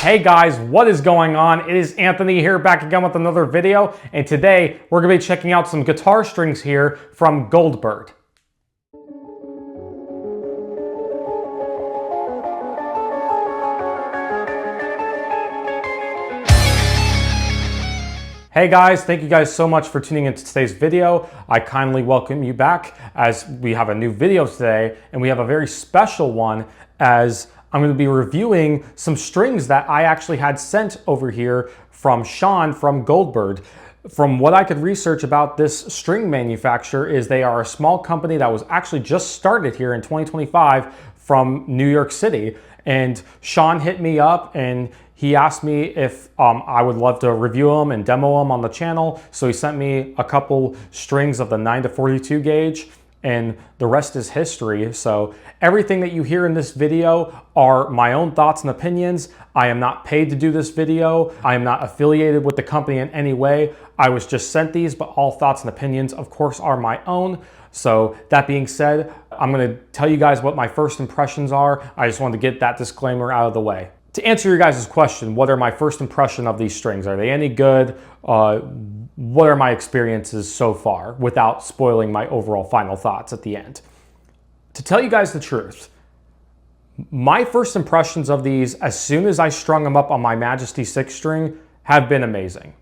Hey guys, what is going on? It is Anthony here, back again with another video, and today we're going to be checking out some guitar strings here from GoldBird. Hey guys, thank you guys so much for tuning into today's video. I kindly welcome you back as we have a new video today, and we have a very special one as I'm going to be reviewing some strings that I actually had sent over here from Sean from GoldBird. From what I could research about this string manufacturer is they are a small company that was actually just started here in 2025 from New York City. And Sean hit me up and he asked me if I would love to review them and demo them on the channel. So he sent me a couple strings of the 9-42 gauge. And the rest is history. So everything that you hear in this video are my own thoughts and opinions. I am not paid to do this video. I am not affiliated with the company in any way. I was just sent these, but all thoughts and opinions, of course, are my own. So that being said, I'm gonna tell you guys what my first impressions are. I just wanted to get that disclaimer out of the way. To answer your guys' question, what are my first impression of these strings? Are they any good? What are my experiences so far without spoiling my overall final thoughts at the end? To tell you guys the truth, my first impressions of these as soon as I strung them up on my Majesty 6 string have been amazing.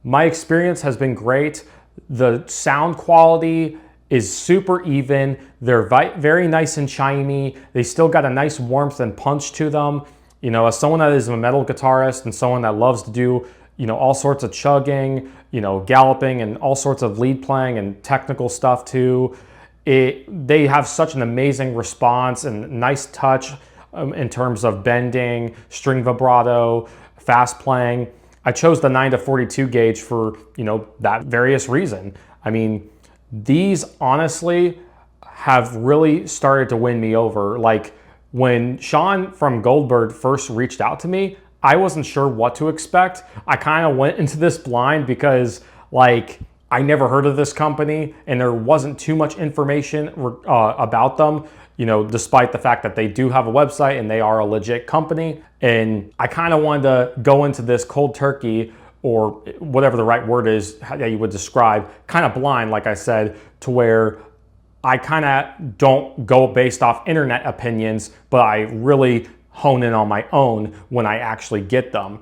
My experience has been great. The sound quality is super even. They're very nice and chimey. They still got a nice warmth and punch to them. You know, as someone that is a metal guitarist and someone that loves to do, you know, all sorts of chugging, you know, galloping and all sorts of lead playing and technical stuff too, they have such an amazing response and nice touch in terms of bending, string vibrato, fast playing. I chose the 9-42 gauge for, you know, that various reason. I mean, these honestly have really started to win me over. Like, when Sean from GoldBird first reached out to me, I wasn't sure what to expect. I kind of went into this blind because, like, I never heard of this company and there wasn't too much information about them, you know, despite the fact that they do have a website and they are a legit company. And I kind of wanted to go into this cold turkey, or whatever the right word is that you would describe, kind of blind, like I said, to where I kind of don't go based off internet opinions, but I really hone in on my own when I actually get them.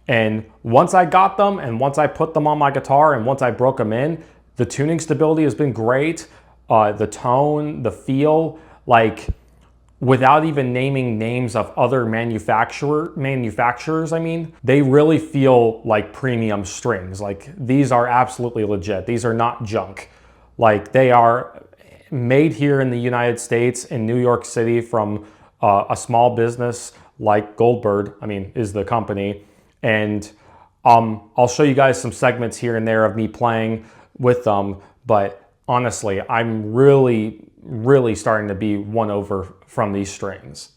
And once I got them and once I put them on my guitar and once I broke them in, the tuning stability has been great. The tone, the feel, like without even naming names of other manufacturers, I mean, they really feel like premium strings. Like, these are absolutely legit. These are not junk. Like, they are made here in the United States in New York City from a small business like GoldBird, I mean, is the company. And I'll show you guys some segments here and there of me playing with them. But honestly, I'm really starting to be won over from these strings.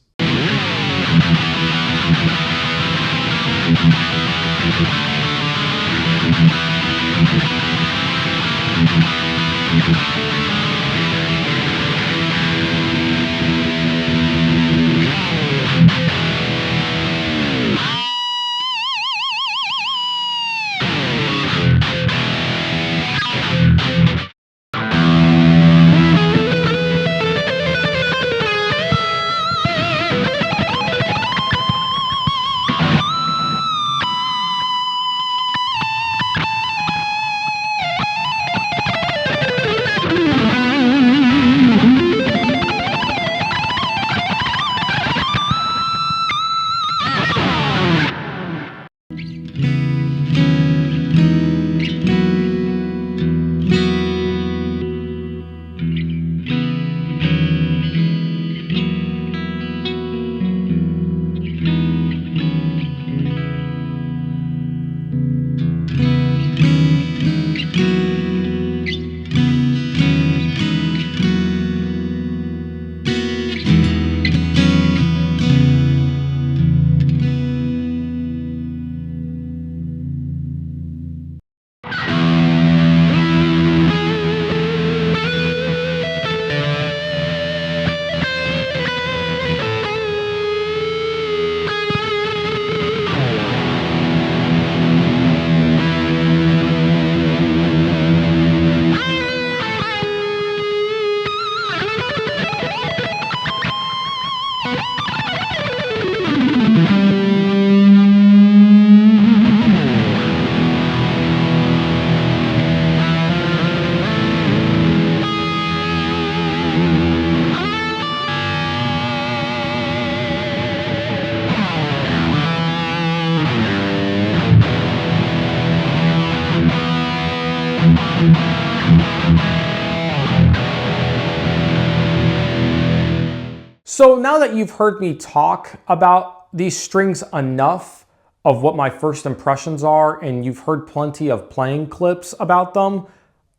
So now that you've heard me talk about these strings enough of what my first impressions are, and you've heard plenty of playing clips about them,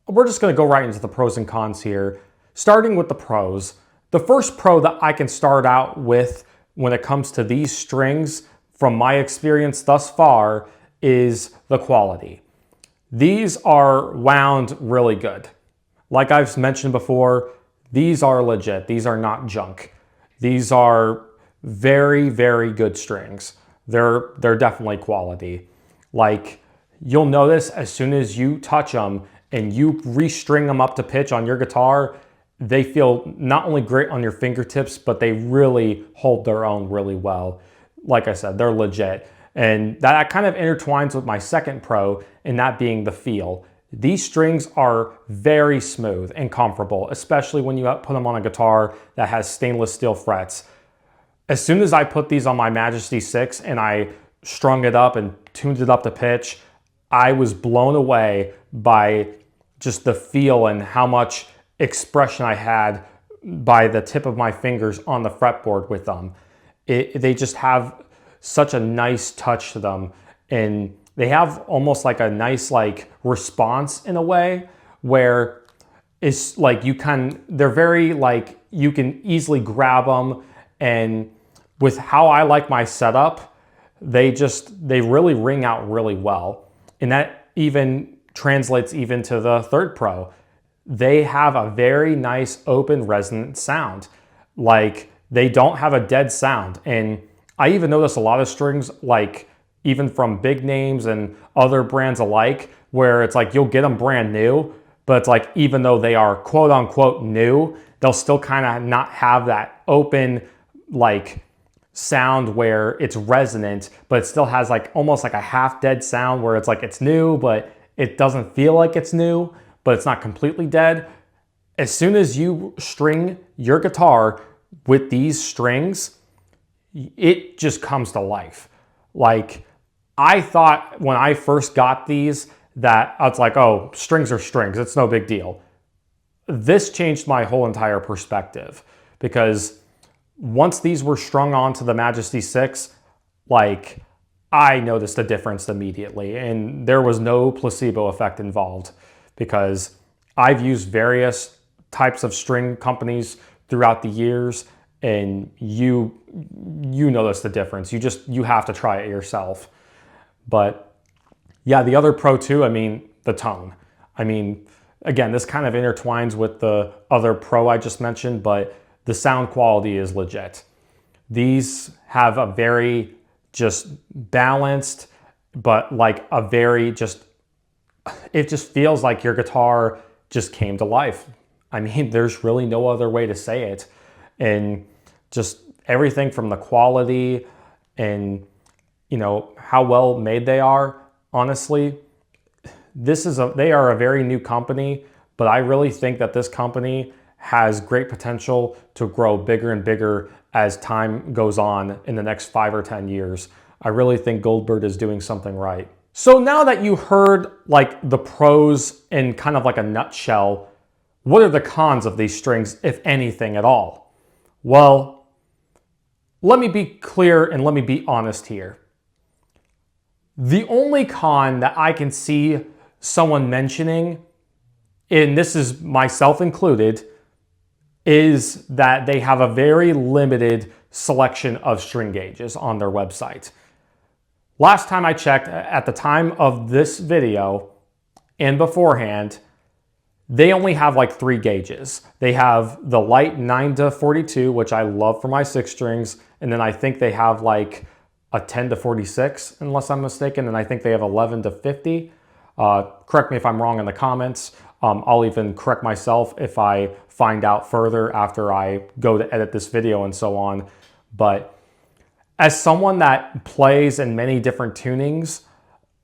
we're just gonna go right into the pros and cons here. Starting with the pros. The first pro that I can start out with when it comes to these strings, from my experience thus far, is the quality. These are wound really good. Like I've mentioned before, these are legit. These are not junk. These are very, very good strings. They're definitely quality. Like, you'll notice as soon as you touch them and you restring them up to pitch on your guitar, they feel not only great on your fingertips, but they really hold their own really well. Like I said, they're legit. And that kind of intertwines with my second pro, and that being the feel. These strings are very smooth and comfortable, especially when you put them on a guitar that has stainless steel frets. As soon as I put these on my Majesty 6 and I strung it up and tuned it up to pitch, I was blown away by just the feel and how much expression I had by the tip of my fingers on the fretboard with them. They just have such a nice touch to them, and they have almost like a nice response in a way where it's like they're very you can easily grab them, and with how I like my setup, they really ring out really well. And that even translates even to the third pro. They have a very nice open resonant sound. Like, they don't have a dead sound. And I even notice a lot of strings, like even from big names and other brands alike, where it's like you'll get them brand new, but it's like even though they are quote unquote new, they'll still kind of not have that open sound where it's resonant, but it still has almost like a half dead sound where it's like it's new, but it doesn't feel like it's new, but it's not completely dead. As soon as you string your guitar with these strings, it just comes to life. Like, I thought when I first got these that I was like, oh, strings are strings, it's no big deal. This changed my whole entire perspective, because once these were strung onto the Majesty 6, I noticed a difference immediately, and there was no placebo effect involved, because I've used various types of string companies throughout the years, and you notice the difference. You have to try it yourself. But yeah, the other pro too, the tone. Again, this kind of intertwines with the other pro I just mentioned, but the sound quality is legit. These have a very just balanced, but a very it just feels like your guitar just came to life. There's really no other way to say it. And just everything from the quality and how well made they are, honestly, they are a very new company, but I really think that this company has great potential to grow bigger and bigger as time goes on in the next 5 or 10 years. I really think GoldBird is doing something right. So now that you heard the pros in kind of a nutshell, what are the cons of these strings, if anything at all? Well, let me be clear and let me be honest here. The only con that I can see someone mentioning, and this is myself included, is that they have a very limited selection of string gauges on their website. Last time I checked, at the time of this video and beforehand, they only have 3 gauges. They have the light 9 to 42, which I love for my 6 strings, and then I think they have a 10 to 46, unless I'm mistaken, and I think they have 11 to 50. Correct me if I'm wrong in the comments. I'll even correct myself if I find out further after I go to edit this video and so on. But as someone that plays in many different tunings,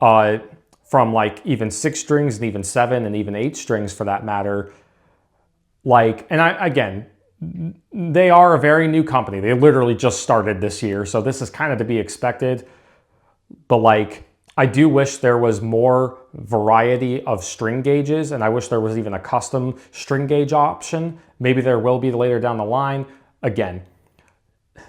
from even 6 strings and even 7 and even 8 strings for that matter, again, they are a very new company. They literally just started this year, so this is kind of to be expected. But I do wish there was more variety of string gauges, and I wish there was even a custom string gauge option. Maybe there will be later down the line. Again,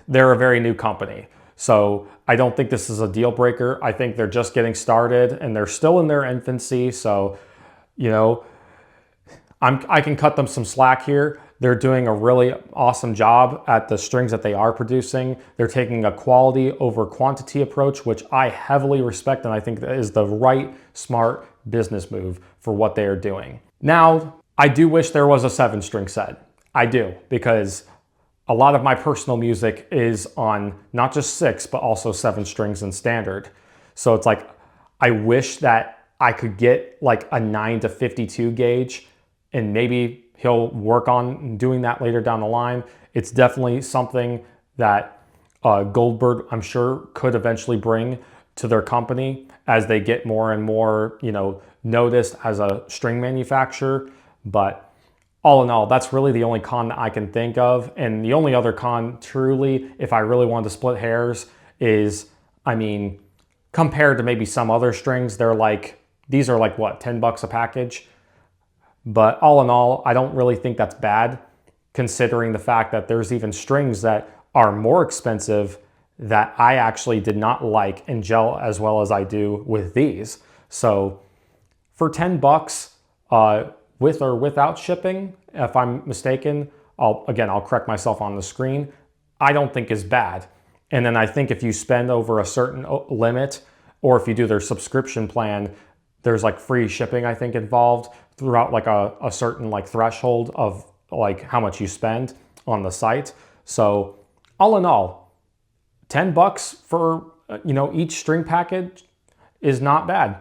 they're a very new company. So I don't think this is a deal breaker. I think they're just getting started and they're still in their infancy. So, you know, I can cut them some slack here. They're doing a really awesome job at the strings that they are producing. They're taking a quality over quantity approach, which I heavily respect and I think that is the right, smart business move for what they are doing. Now, I do wish there was a 7-string set. I do, because a lot of my personal music is on not just 6, but also 7 strings and standard. So it's like, I wish that I could get like a 9 to 52 gauge, and maybe he'll work on doing that later down the line. It's definitely something that GoldBird, I'm sure, could eventually bring to their company as they get more and more, you know, noticed as a string manufacturer. But all in all, that's really the only con that I can think of. And the only other con, truly, if I really wanted to split hairs, is, I mean, compared to maybe some other strings, these are like what, 10 bucks a package? But all in all, I don't really think that's bad, considering the fact that there's even strings that are more expensive that I actually did not like and gel as well as I do with these. So for 10 bucks, with or without shipping, if I'm mistaken, I'll correct myself on the screen, I don't think is bad. And then I think if you spend over a certain limit, or if you do their subscription plan, there's like free shipping, I think, involved throughout like a certain like threshold of like how much you spend on the site. So all in all, 10 bucks for, you know, each string package is not bad.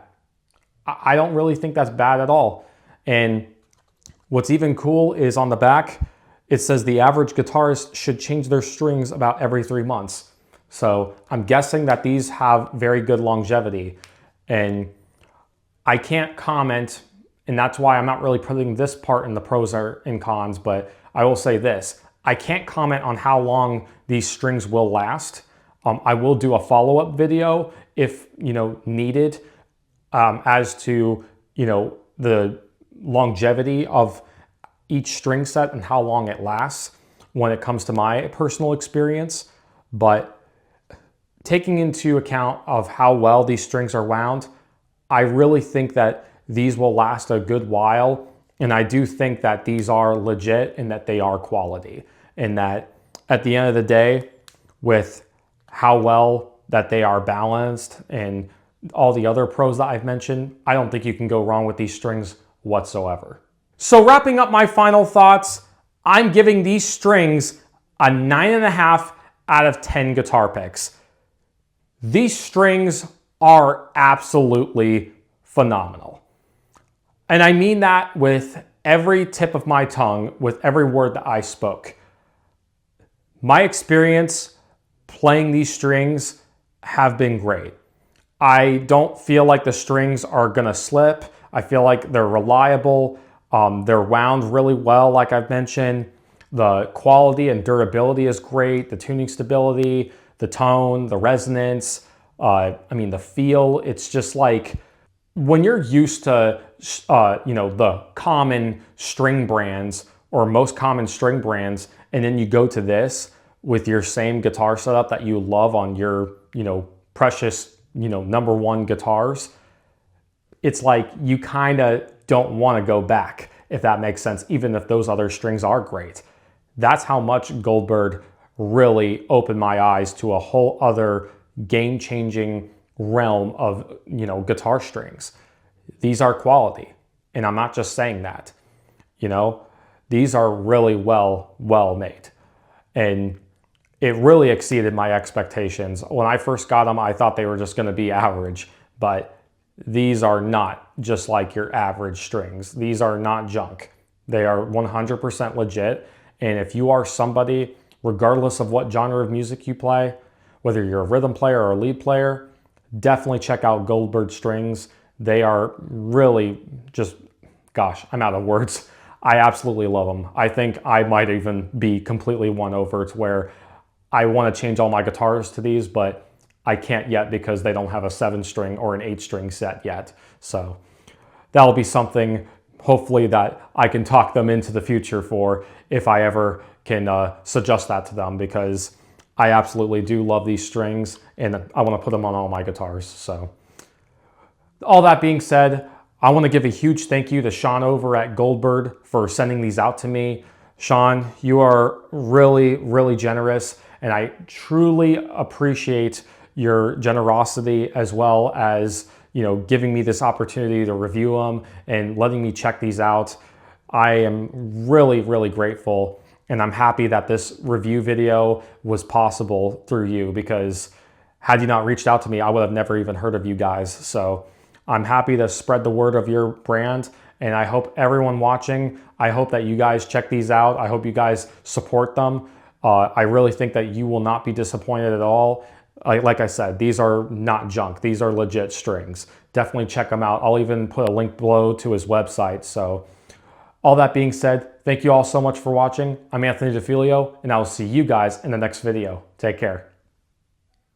I don't really think that's bad at all. And what's even cool is on the back, it says the average guitarist should change their strings about every 3 months. So I'm guessing that these have very good longevity. And I can't comment, and that's why I'm not really putting this part in the pros and cons, but I will say this. I can't comment on how long these strings will last. I will do a follow-up video if, you know, needed, as to, you know, the longevity of each string set and how long it lasts when it comes to my personal experience. But taking into account of how well these strings are wound, I really think that these will last a good while. And I do think that these are legit and that they are quality. And that at the end of the day, with how well that they are balanced and all the other pros that I've mentioned, I don't think you can go wrong with these strings whatsoever. So wrapping up my final thoughts, I'm giving these strings a 9.5 out of 10 guitar picks. These strings are absolutely phenomenal. And I mean that with every tip of my tongue, with every word that I spoke. My experience playing these strings have been great. I don't feel like the strings are gonna slip. I feel like they're reliable. They're wound really well, like I've mentioned. The quality and durability is great. The tuning stability, the tone, the resonance, I mean, the feel. It's just like when you're used to, you know, the common string brands or most common string brands, and then you go to this with your same guitar setup that you love on your, you know, precious, you know, #1 guitars, it's like you kind of don't want to go back, if that makes sense, even if those other strings are great. That's how much GoldBird really opened my eyes to a whole other game-changing realm of, you know, guitar strings. These are quality, and I'm not just saying that. You know, these are really well made, and it really exceeded my expectations. When I first got them, I thought they were just going to be average, but these are not just like your average strings. These are not junk. They are 100% legit. And if you are somebody, regardless of what genre of music you play, whether you're a rhythm player or a lead player, definitely check out GoldBird strings. They are really just, gosh, I'm out of words. I absolutely love them. I think I might even be completely won over to where I want to change all my guitars to these, but I can't yet because they don't have a 7-string or an 8-string set yet. So that'll be something, hopefully, that I can talk them into the future for if I ever can suggest that to them, because I absolutely do love these strings, and I want to put them on all my guitars. So all that being said, I want to give a huge thank you to Sean over at GoldBird for sending these out to me. Sean, you are really, really generous, and I truly appreciate your generosity, as well as, you know, giving me this opportunity to review them and letting me check these out. I am really, really grateful, and I'm happy that this review video was possible through you, because had you not reached out to me, I would have never even heard of you guys. So I'm happy to spread the word of your brand, and I hope everyone watching, I hope that you guys check these out. I hope you guys support them. I really think that you will not be disappointed at all. Like I said, these are not junk. These are legit strings. Definitely check them out. I'll even put a link below to his website. So all that being said, thank you all so much for watching. I'm Anthony DeFilio, and I will see you guys in the next video. Take care.